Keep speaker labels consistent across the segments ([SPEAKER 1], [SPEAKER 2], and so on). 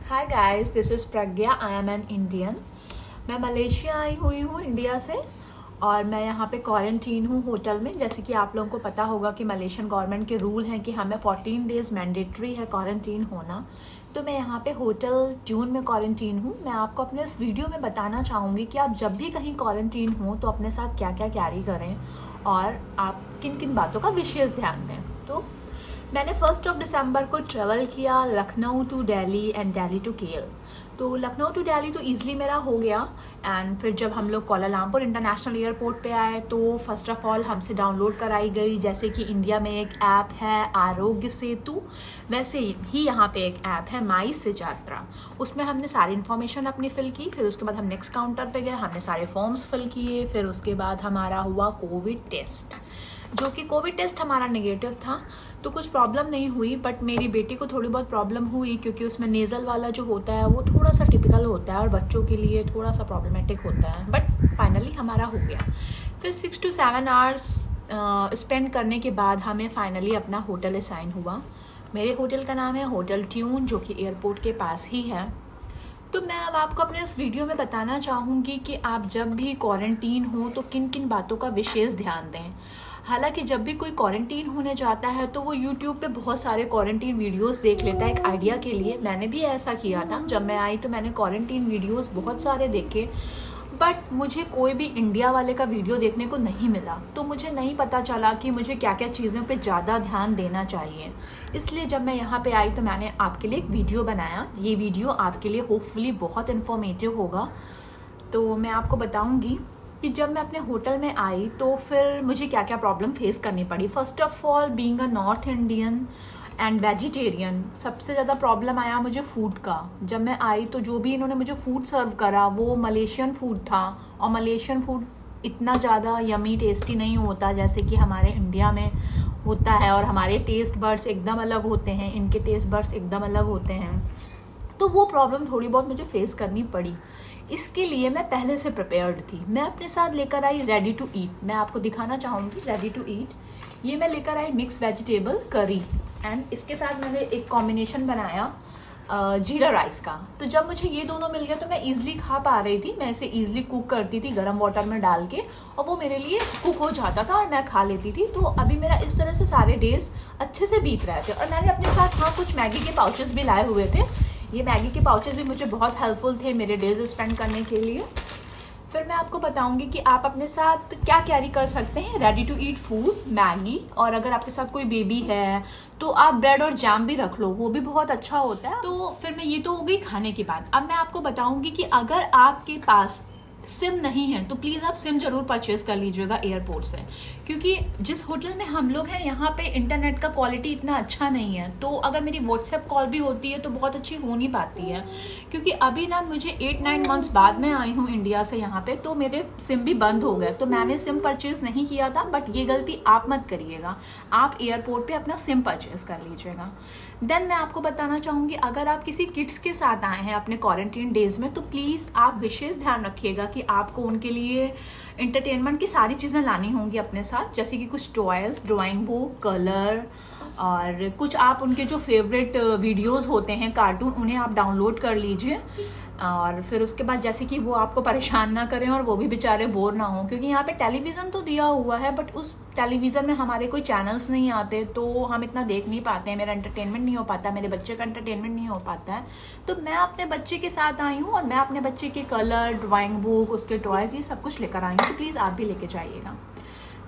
[SPEAKER 1] Hi guys, this is Pragya. I am an Indian. मैं Malaysia आई हुई हूँ India से और मैं यहाँ पे क्वारंटीन हूँ होटल में। जैसे कि आप लोगों को पता होगा कि मलेशियन गवर्नमेंट के रूल हैं कि हमें 14 डेज़ मैंडेटरी है क्वारंटीन होना। तो मैं यहाँ पे होटल ट्यून में क्वारंटीन हूँ। मैं आपको अपने इस वीडियो में बताना चाहूँगी कि आप जब भी कहीं क्वारंटीन हो तो अपने साथ क्या क्या कैरी करें और आप किन किन बातों का विशेष ध्यान दें। तो मैंने 1 दिसंबर को ट्रेवल किया Lucknow to Delhi and Delhi to KL. तो लखनऊ टू दिल्ली तो ईज़िली मेरा हो गया। एंड फिर जब हम लोग कोलालमपुर इंटरनेशनल एयरपोर्ट पे आए तो फर्स्ट ऑफ ऑल हमसे डाउनलोड कराई गई, जैसे कि इंडिया में एक ऐप है आरोग्य सेतु, वैसे ही यहाँ पे एक ऐप है माई से यात्रा। उसमें हमने सारी इन्फॉर्मेशन अपनी फिल की। फिर उसके बाद हम नेक्स्ट काउंटर पे गए, हमने सारे फॉर्म्स फिल किए। फिर उसके बाद हमारा हुआ कोविड टेस्ट, जो कि कोविड टेस्ट हमारा नेगेटिव था, तो कुछ प्रॉब्लम नहीं हुई। बट मेरी बेटी को थोड़ी बहुत प्रॉब्लम हुई क्योंकि उसमें नेज़ल वाला जो होता है वो थोड़ा सा टिपिकल होता है और बच्चों के लिए थोड़ा सा प्रॉब्लमेटिक होता है। बट फाइनली हमारा हो गया। फिर 6 to 7 आवर्स स्पेंड करने के बाद हमें फाइनली अपना होटल असाइन हुआ। मेरे होटल का नाम है होटल ट्यून, जो कि एयरपोर्ट के पास ही है। तो मैं अब आपको अपने इस वीडियो में बताना चाहूँगी कि आप जब भी क्वारंटीन हो तो किन किन बातों का विशेष ध्यान दें। हालांकि जब भी कोई क्वारंटीन होने जाता है तो वो यूट्यूब पे बहुत सारे क्वारंटीन वीडियोस देख लेता है एक आइडिया के लिए। मैंने भी ऐसा किया था। जब मैं आई तो मैंने क्वारंटीन वीडियोस बहुत सारे देखे, बट मुझे कोई भी इंडिया वाले का वीडियो देखने को नहीं मिला। तो मुझे नहीं पता चला कि मुझे क्या क्या चीज़ों पे ज़्यादा ध्यान देना चाहिए। इसलिए जब मैं यहाँ पे आई तो मैंने आपके लिए एक वीडियो बनाया। ये वीडियो आपके लिए होपफुली बहुत इन्फॉर्मेटिव होगा। तो मैं आपको बताऊँगी कि जब मैं अपने होटल में आई तो फिर मुझे क्या क्या प्रॉब्लम फेस करनी पड़ी। First of all, being a north Indian and vegetarian, सबसे ज़्यादा प्रॉब्लम आया मुझे फूड का। जब मैं आई तो जो भी इन्होंने मुझे फूड सर्व करा वो मलेशियन फूड था, और मलेशियन फूड इतना ज़्यादा यमी टेस्टी नहीं होता जैसे कि हमारे इंडिया में होता है। और हमारे टेस्ट बर्ड्स एकदम अलग होते हैं, इनके टेस्ट बर्ड्स एकदम अलग होते हैं। तो वो प्रॉब्लम थोड़ी बहुत मुझे फेस करनी पड़ी। इसके लिए मैं पहले से प्रिपेयर्ड थी। मैं अपने साथ लेकर आई रेडी टू ईट। मैं आपको दिखाना चाहूँगी रेडी टू ईट। ये मैं लेकर आई मिक्स वेजिटेबल करी, एंड इसके साथ मैंने एक कॉम्बिनेशन बनाया जीरा राइस का। तो जब मुझे ये दोनों मिल गया तो मैं ईजिली खा पा रही थी। मैं इसे ईजिली कुक करती थी गर्म वाटर में डाल के, और वो मेरे लिए कुक हो जाता था और मैं खा लेती थी। तो अभी मेरा इस तरह से सारे डेज अच्छे से बीत रहे थे। और मैंने अपने साथ कुछ मैगी के पाउचेस भी लाए हुए थे। ये मैगी के पाउचेस भी मुझे बहुत हेल्पफुल थे मेरे डेज स्पेंड करने के लिए। फिर मैं आपको बताऊंगी कि आप अपने साथ क्या कैरी कर सकते हैं। Ready to eat food, Maggi, और अगर आपके साथ कोई बेबी है तो आप ब्रेड और जैम भी रख लो, वो भी बहुत अच्छा होता है। तो फिर मैं, ये तो हो गई खाने की बात। अब मैं आपको बताऊंगी कि अगर आपके पास सिम नहीं है तो प्लीज़ आप सिम ज़रूर परचेज़ कर लीजिएगा एयरपोर्ट से, क्योंकि जिस होटल में हम लोग हैं यहाँ पे इंटरनेट का क्वालिटी इतना अच्छा नहीं है। तो अगर मेरी व्हाट्सएप कॉल भी होती है तो बहुत अच्छी हो नहीं पाती है, क्योंकि अभी ना मुझे 8-9 मंथ्स बाद में आई हूँ इंडिया से यहाँ पे, तो मेरे सिम भी बंद हो गए। तो मैंने सिम परचेज़ नहीं किया था, बट ये गलती आप मत करिएगा। आप एयरपोर्ट पर अपना सिम परचेज़ कर लीजिएगा। देन मैं आपको बताना चाहूँगी, अगर आप किसी किड्स के साथ आए हैं अपने क्वारंटीन डेज में तो प्लीज़ आप विशेष ध्यान रखिएगा कि आपको उनके लिए एंटरटेनमेंट की सारी चीज़ें लानी होंगी अपने साथ, जैसे कि कुछ टॉयज़, ड्राइंग बुक, कलर, और कुछ आप उनके जो फेवरेट वीडियोस होते हैं कार्टून, उन्हें आप डाउनलोड कर लीजिए। और फिर उसके बाद जैसे कि वो आपको परेशान ना करें और वो भी बेचारे बोर ना हो, क्योंकि यहाँ पे टेलीविज़न तो दिया हुआ है बट उस टेलीविज़न में हमारे कोई चैनल्स नहीं आते, तो हम इतना देख नहीं पाते हैं, मेरा एंटरटेनमेंट नहीं हो पाता, मेरे बच्चे का एंटरटेनमेंट नहीं हो पाता है। तो मैं अपने बच्चे के साथ आई हूँ और मैं अपने बच्चे के कलर, ड्राइंग बुक, उसके टॉयज़, ये सब कुछ लेकर आई हूँ। तो प्लीज़ आप भी लेके जाइएगा।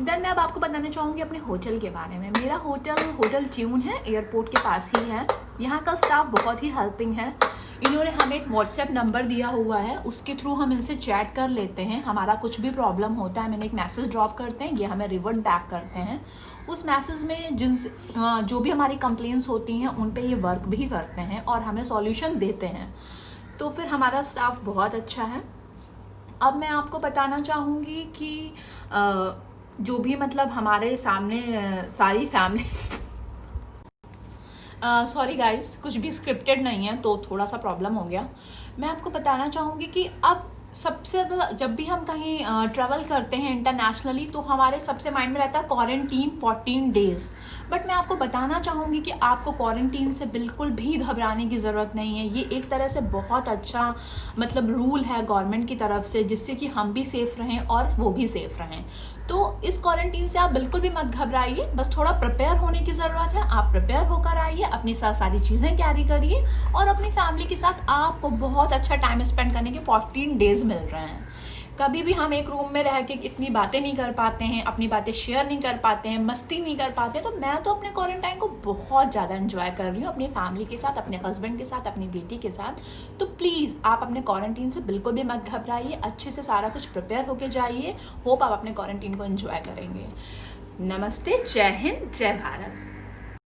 [SPEAKER 1] देन मैं अब आपको बताना चाहूँगी अपने होटल के बारे में। मेरा होटल ट्यून है, एयरपोर्ट के पास ही है। यहाँ का स्टाफ बहुत ही हेल्पिंग है। इन्होंने हमें एक व्हाट्सएप नंबर दिया हुआ है, उसके थ्रू हम इनसे चैट कर लेते हैं। हमारा कुछ भी प्रॉब्लम होता है, मैंने एक मैसेज ड्रॉप करते हैं, ये हमें रिवर्ट बैक करते हैं। उस मैसेज में जिनसे जो भी हमारी कंप्लेंट्स होती हैं उन पे ये वर्क भी करते हैं और हमें सॉल्यूशन देते हैं। तो फिर हमारा स्टाफ बहुत अच्छा है। अब मैं आपको बताना चाहूँगी कि जो भी मतलब हमारे सामने सारी फैमिली सॉरी गाइस, कुछ भी स्क्रिप्टेड नहीं है तो थोड़ा सा प्रॉब्लम हो गया। मैं आपको बताना चाहूँगी कि अब सबसे ज़्यादा जब भी हम कहीं ट्रैवल करते हैं इंटरनेशनली तो हमारे सबसे माइंड में रहता है क्वारंटीन 14 डेज़। बट मैं आपको बताना चाहूँगी कि आपको क्वारंटीन से बिल्कुल भी घबराने की ज़रूरत नहीं है। ये एक तरह से बहुत अच्छा मतलब रूल है गवर्नमेंट की तरफ से, जिससे कि हम भी सेफ़ रहें और वो भी सेफ़ रहें। तो इस क्वारंटीन से आप बिल्कुल भी मत घबराइए, बस थोड़ा प्रिपेयर होने की ज़रूरत है। आप प्रिपेयर होकर आइए, अपनी साथ सारी चीज़ें कैरी करिए और अपनी फैमिली के साथ आपको बहुत अच्छा टाइम स्पेंड करने के 14 डेज़ मिल रहे हैं। कभी भी हम एक रूम में रह के इतनी बातें नहीं कर पाते हैं, अपनी बातें शेयर नहीं कर पाते हैं, मस्ती नहीं कर पाते हैं। तो मैं तो अपने क्वारंटाइन को बहुत ज़्यादा एंजॉय कर रही हूँ अपनी फैमिली के साथ, अपने हस्बैंड के साथ, अपनी बेटी के साथ। तो प्लीज़ आप अपने क्वारंटीन से बिल्कुल भी मत घबराइए, अच्छे से सारा कुछ प्रिपेयर होके जाइए। होप आप अपने क्वारंटीन को एंजॉय करेंगे। नमस्ते, जय हिंद, जय भारत।